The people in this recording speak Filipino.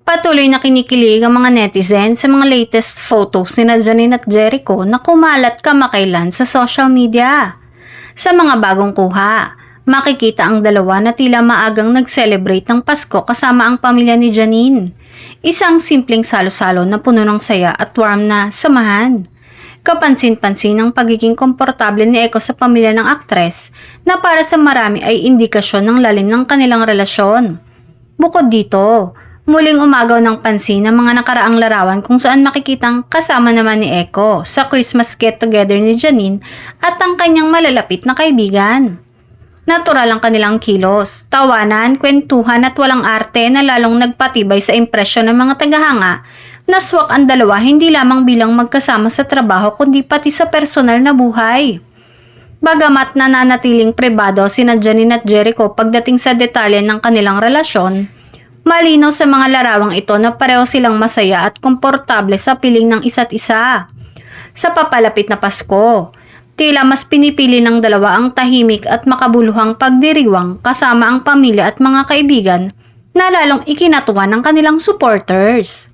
Patuloy na kinikilig ang mga netizen sa mga latest photos ni Janine at Jericho na kumalat kamakailan sa social media. Sa mga bagong kuha, makikita ang dalawa na tila maagang nag-celebrate ng Pasko kasama ang pamilya ni Janine. Isang simpleng salo-salo na puno ng saya at warm na samahan. Kapansin-pansin ang pagiging komportable ni Echo sa pamilya ng aktres na para sa marami ay indikasyon ng lalim ng kanilang relasyon. Bukod dito, muling umagaw ng pansin ang mga nakaraang larawan kung saan makikitang kasama naman ni Echo sa Christmas get-together ni Janine at ang kanyang malalapit na kaibigan. Natural ang kanilang kilos, tawanan, kwentuhan at walang arte na lalong nagpatibay sa impresyon ng mga tagahanga na swak ang dalawa hindi lamang bilang magkasama sa trabaho kundi pati sa personal na buhay. Bagamat nananatiling pribado sina Janine at Jericho pagdating sa detalye ng kanilang relasyon, malinaw sa mga larawang ito na pareho silang masaya at komportable sa piling ng isa't isa. Sa papalapit na Pasko, tila mas pinipili ng dalawa ang tahimik at makabuluhang pagdiriwang kasama ang pamilya at mga kaibigan na lalong ikinatuwa ng kanilang supporters.